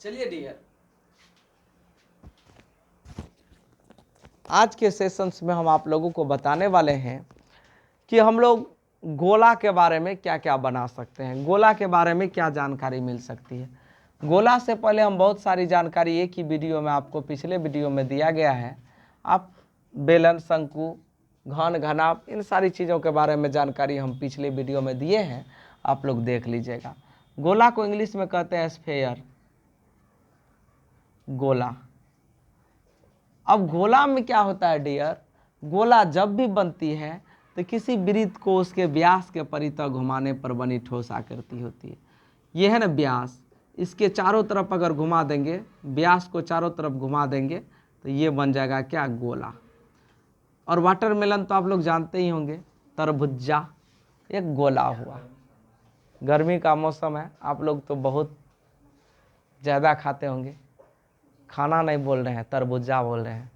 चलिए डियर, आज के सेशंस में हम आप लोगों को बताने वाले हैं कि हम लोग गोला के बारे में क्या क्या बना सकते हैं, गोला के बारे में क्या जानकारी मिल सकती है। गोला से पहले हम बहुत सारी जानकारी एक ही वीडियो में आपको पिछले वीडियो में दिया गया है। आप बेलन, शंकु, घन, घनाभ, इन सारी चीज़ों के बारे में जानकारी हम पिछले वीडियो में दिए हैं, आप लोग देख लीजिएगा। गोला को इंग्लिश में कहते हैं स्फेयर, गोला। अब गोला में क्या होता है डियर, गोला जब भी बनती है तो किसी वृत्त को उसके व्यास के परितः घुमाने पर बनी ठोस आकृति होती है। यह है ना व्यास, इसके चारों तरफ अगर घुमा देंगे, व्यास को चारों तरफ घुमा देंगे तो ये बन जाएगा क्या, गोला। और वाटरमेलन तो आप लोग जानते ही होंगे, तरबुज्जा एक गोला हुआ। गर्मी का मौसम है, आप लोग तो बहुत ज़्यादा खाते होंगे, खाना नहीं बोल रहे हैं, तरबुज्जा बोल रहे हैं।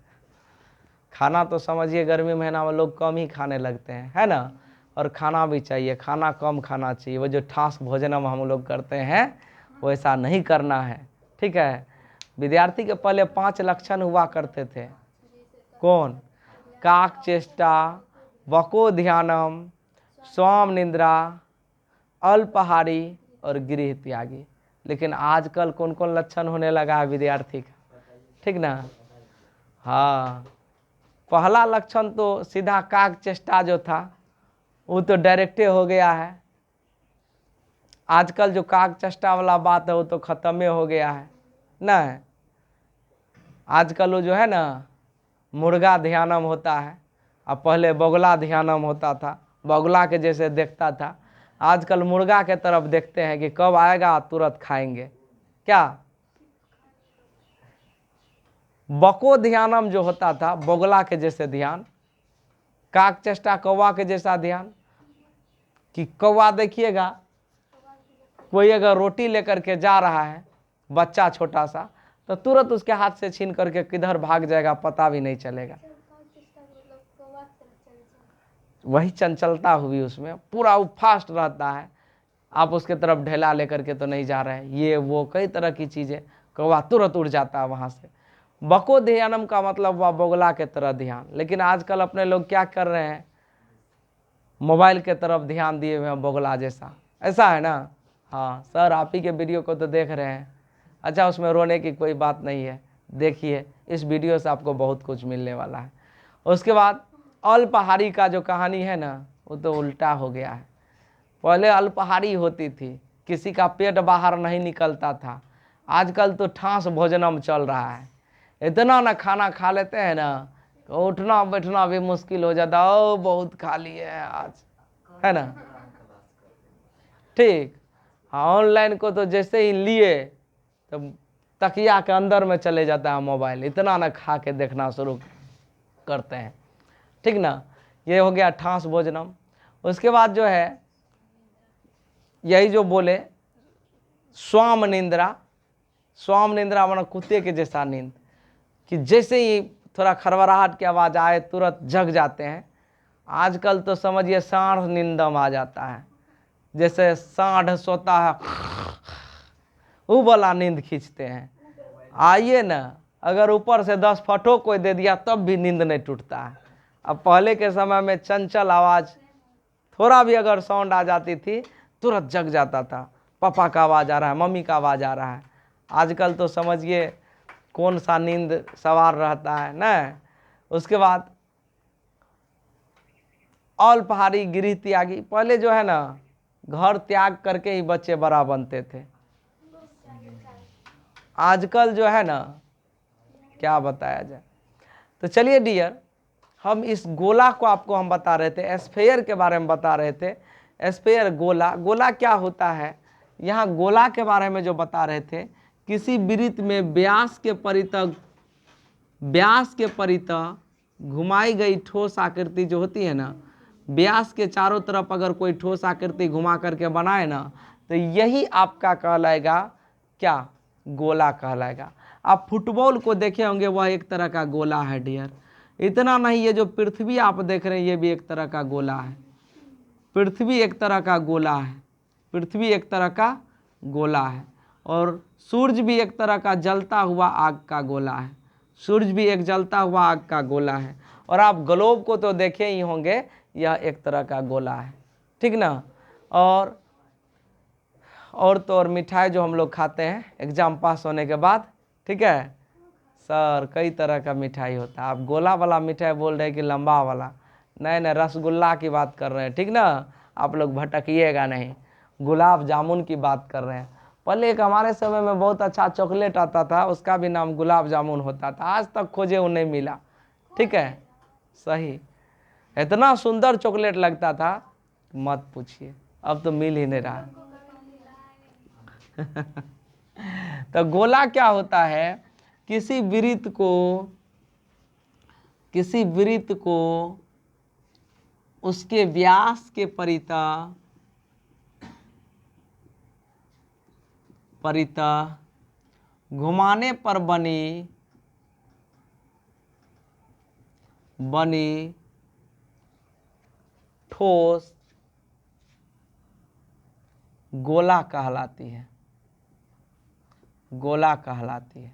खाना तो समझिए गर्मी महीना में लोग कम ही खाने लगते हैं, है ना। और खाना भी चाहिए, खाना कम खाना चाहिए। वो जो ठास भोजन हम लोग करते हैं वैसा नहीं करना है, ठीक है। विद्यार्थी के पहले 5 लक्षण हुआ करते थे। कौन? काक चेष्टा, वको ध्यानम, स्वाम निद्रा, अल्पाहारी और गृह त्यागी। लेकिन आजकल कौन कौन लक्षण होने लगा है विद्यार्थी का, ठीक ना। हाँ, पहला लक्षण तो सीधा काक चेष्टा जो था वो तो डायरेक्टे हो गया है। आजकल जो काक चेष्टा वाला बात है वो तो खत्म हो गया है ना। आजकल वो जो है ना मुर्गा ध्यानम होता है, अब पहले बगुला ध्यानम होता था, बगुला के जैसे देखता था। आजकल मुर्गा के तरफ देखते हैं कि कब आएगा तुरंत खाएंगे। क्या बको ध्यानम जो होता था, बगुला के जैसे ध्यान, काक चेष्टा कौवा के जैसा ध्यान। कि कौवा देखिएगा, कोई अगर रोटी लेकर के जा रहा है, बच्चा छोटा सा, तो तुरंत उसके हाथ से छीन करके किधर भाग जाएगा पता भी नहीं चलेगा। वही चंचलता हुई उसमें, पूरा वो फास्ट रहता है। आप उसके तरफ ढेला लेकर के तो नहीं जा रहे हैं, ये वो कई तरह की चीज़ें, कौवा तुरंत उड़ जाता है वहाँ से। बको ध्यानम का मतलब हुआ बगुला के तरह ध्यान। लेकिन आजकल अपने लोग क्या कर रहे हैं, मोबाइल के तरफ ध्यान दिए हुए हैं बगुला जैसा, ऐसा है ना। हाँ सर, आप ही के वीडियो को तो देख रहे हैं। अच्छा, उसमें रोने की कोई बात नहीं है, देखिए इस वीडियो से आपको बहुत कुछ मिलने वाला है। उसके बाद अल्पाहारी का जो कहानी है ना, वो तो उल्टा हो गया है। पहले अल्पाहारी होती थी, किसी का पेट बाहर नहीं निकलता था। आजकल तो ठास भोजनम चल रहा है, इतना ना खाना खा लेते हैं ना, उठना बैठना भी मुश्किल हो जाता। ओ बहुत खा लिए है आज, है ना। ठीक, हाँ, ऑनलाइन को तो जैसे ही लिए तो तकिया के अंदर में चले जाता है मोबाइल, इतना ना खा के देखना शुरू करते हैं, ठीक ना। ये हो गया ठास भोजनम। उसके बाद जो है यही जो बोले स्वाम निंद्रा, स्वाम निंद्रा माना कुत्ते के जैसा नींद, कि जैसे ही थोड़ा खरवराहट की आवाज़ आए तुरंत जग जाते हैं। आजकल तो समझिए सांड निंदम आ जाता है, जैसे सांड सोता है वो वाला नींद खींचते हैं। आइए ना, अगर ऊपर से 10 फटो कोई दे दिया तब भी नींद नहीं टूटता है। अब पहले के समय में चंचल आवाज़, थोड़ा भी अगर साउंड आ जाती थी तुरंत जग जाता था, पापा का आवाज़ आ रहा है, मम्मी का आवाज़ आ रहा है। आजकल तो समझिए कौन सा नींद सवार रहता है ना। उसके बाद अल्पाहारी गृह त्यागी, पहले जो है ना घर त्याग करके ही बच्चे बड़ा बनते थे। आजकल जो है ना क्या बताया जाए। तो चलिए डियर, हम इस गोला को आपको हम बता रहे थे, स्फेयर के बारे में बता रहे थे। स्फेयर, गोला, गोला क्या होता है, यहाँ गोला के बारे में जो बता रहे थे, किसी वृत्त में व्यास के परितः घुमाई गई ठोस आकृति जो होती है ना, व्यास के चारों तरफ अगर कोई ठोस आकृति घुमा करके बनाए ना, तो यही आपका कहलाएगा क्या, गोला कहलाएगा। आप फुटबॉल को देखे होंगे, वह एक तरह का गोला है डियर। इतना नहीं, ये जो पृथ्वी आप देख रहे हैं ये भी एक तरह का गोला है। पृथ्वी एक तरह का गोला है, पृथ्वी एक तरह का गोला है। और सूरज भी एक तरह का जलता हुआ आग का गोला है। सूरज भी एक जलता हुआ आग का गोला है। और आप ग्लोब को तो देखे ही होंगे, यह एक तरह का गोला है, ठीक ना। और तो और मिठाई जो हम लोग खाते हैं एग्जाम पास होने के बाद, ठीक है सर, कई तरह का मिठाई होता है। आप गोला वाला मिठाई बोल रहे हैं कि लंबा वाला? नहीं नहीं, रसगुल्ला की बात कर रहे हैं, ठीक ना। आप लोग भटकिएगा नहीं, गुलाब जामुन की बात कर रहे हैं। पहले एक हमारे समय में बहुत अच्छा चॉकलेट आता था, उसका भी नाम गुलाब जामुन होता था। आज तक खोजे वो नहीं मिला, ठीक है सही। इतना सुंदर चॉकलेट लगता था, मत पूछिए, अब तो मिल ही नहीं रहा। तो गोला क्या होता है? किसी वृत्त को उसके व्यास के परितः घुमाने पर बनी ठोस गोला कहलाती है। गोला कहलाती है।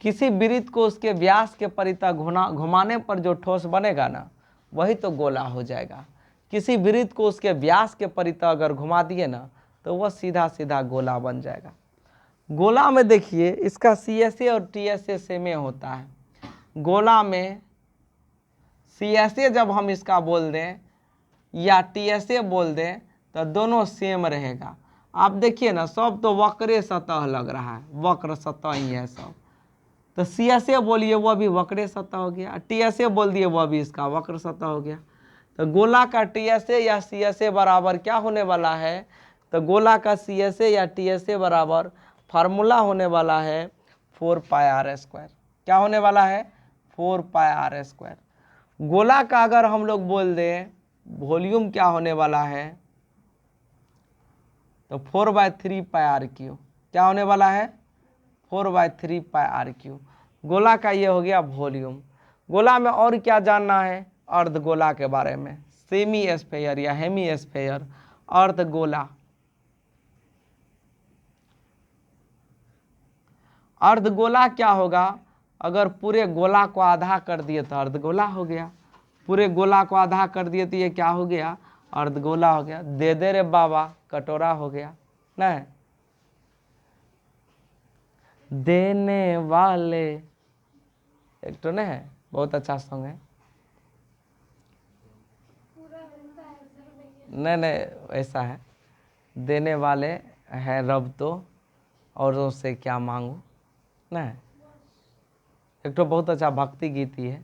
किसी वृत्त को उसके व्यास के परितः घुमाने पर जो ठोस बनेगा ना, वही तो गोला हो जाएगा। किसी वृत्त को उसके व्यास के परितः अगर घुमा दिए ना, तो वह सीधा सीधा गोला बन जाएगा। गोला में देखिए, इसका CSA और TSA सेम होता है। गोला में CSA जब हम इसका बोल दें या TSA बोल दें तो दोनों सेम रहेगा। आप देखिए ना, सब तो वक्र सतह लग रहा है, वक्र सतह ही है सब। तो CSA बोलिए वह भी वक्र सतह हो गया, TSA बोल दिए वह भी इसका वक्र सतह हो गया। तो गोला का TSA या CSA बराबर क्या होने वाला है? तो गोला का CSA या TSA बराबर फार्मूला होने वाला है 4πr²। क्या होने वाला है? 4πr²। गोला का अगर हम लोग बोल दें वॉल्यूम क्या होने वाला है, तो 4/3πr³। क्या होने वाला है? 4/3πr³। गोला का ये हो गया वॉल्यूम। गोला में और क्या जानना है? अर्धगोला के बारे में, सेमी स्फीयर या हेमी स्फीयर, अर्धगोला। अर्धगोला क्या होगा? अगर पूरे गोला को आधा कर दिए तो अर्धगोला हो गया। पूरे गोला को आधा कर दिए तो ये क्या हो गया? अर्धगोला हो गया। दे दे रे बाबा कटोरा हो गया। नहीं, देने वाले एक तो नहीं है, बहुत अच्छा सॉन्ग है। नहीं नहीं, ऐसा है, देने वाले है रब तो औरों से क्या मांगू। नहीं, एक तो बहुत अच्छा भक्ति गीत ही है,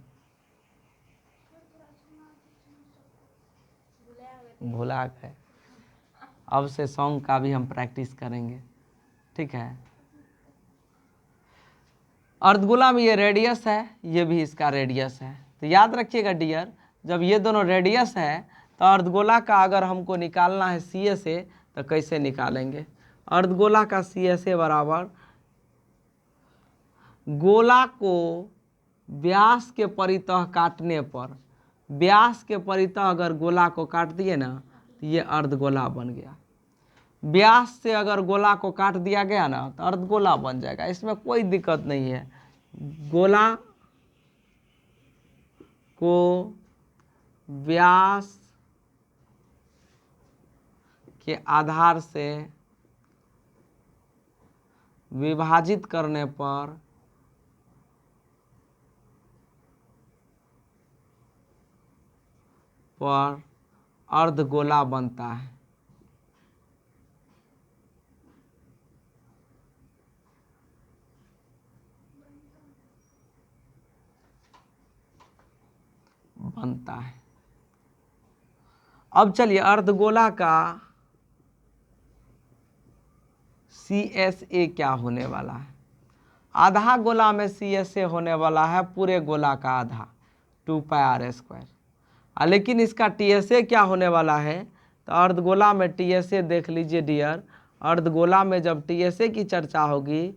भुला गए। अब से सॉन्ग का भी हम प्रैक्टिस करेंगे, ठीक है। अर्धगोला में ये रेडियस है, ये भी इसका रेडियस है। तो याद रखिएगा डियर, जब ये दोनों रेडियस है तो अर्धगोला का अगर हमको निकालना है CSA तो कैसे निकालेंगे? अर्धगोला का CSA बराबर गोला को व्यास के परितः काटने पर, व्यास के परितः अगर गोला को काट दिए ना तो ये अर्धगोला बन गया। व्यास से अगर गोला को काट दिया गया ना तो अर्धगोला बन जाएगा, इसमें कोई दिक्कत नहीं है। गोला को व्यास के आधार से विभाजित करने पर अर्धगोला बनता है। अब चलिए अर्धगोला का CSA क्या होने वाला है? आधा गोला में CSA होने वाला है पूरे गोला का आधा, 2πr²। लेकिन इसका TSA क्या होने वाला है? तो अर्धगोला में TSA देख लीजिए डियर, अर्धगोला में जब TSA की चर्चा होगी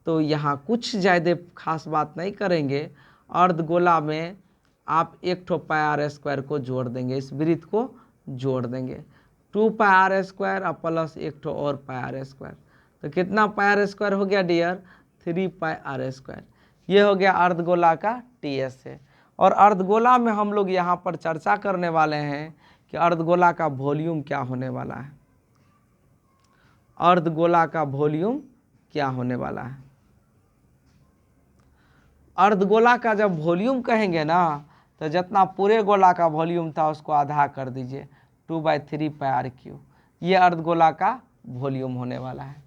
तो यहाँ कुछ ज़्यादा खास बात नहीं करेंगे। अर्धगोला में आप एक ठो पाई आर स्क्वायर को जोड़ देंगे, इस वृत्त को जोड़ देंगे। 2 पाई आर स्क्वायर और प्लस एक ठो और पाई आर स्क्वायर, तो कितना पाई आर स्क्वायर हो गया डियर? 3 pi are square. ये हो गया अर्धगोला का टीएस है। और अर्धगोला में हम लोग यहाँ पर चर्चा करने वाले हैं कि अर्धगोला का वॉल्यूम क्या होने वाला है। अर्धगोला का वॉल्यूम क्या होने वाला है? अर्धगोला का जब वॉल्यूम कहेंगे ना, तो जितना पूरे गोला का वॉल्यूम था उसको आधा कर दीजिए, 2/3 पाई आर क्यू। ये अर्धगोला का वॉल्यूम होने वाला है।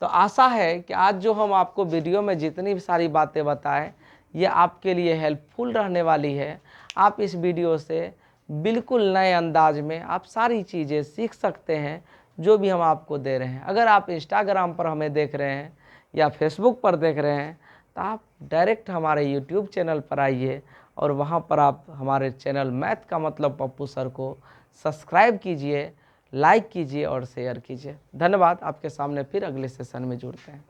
तो आशा है कि आज जो हम आपको वीडियो में जितनी भी सारी बातें बताएं, ये आपके लिए हेल्पफुल रहने वाली है। आप इस वीडियो से बिल्कुल नए अंदाज में आप सारी चीज़ें सीख सकते हैं जो भी हम आपको दे रहे हैं। अगर आप इंस्टाग्राम पर हमें देख रहे हैं या फेसबुक पर देख रहे हैं, तो आप डायरेक्ट हमारे यूट्यूब चैनल पर आइए और वहाँ पर आप हमारे चैनल मैथ का मतलब पप्पू सर को सब्सक्राइब कीजिए, लाइक कीजिए और शेयर कीजिए। धन्यवाद। आपके सामने फिर अगले सेशन में जुड़ते हैं।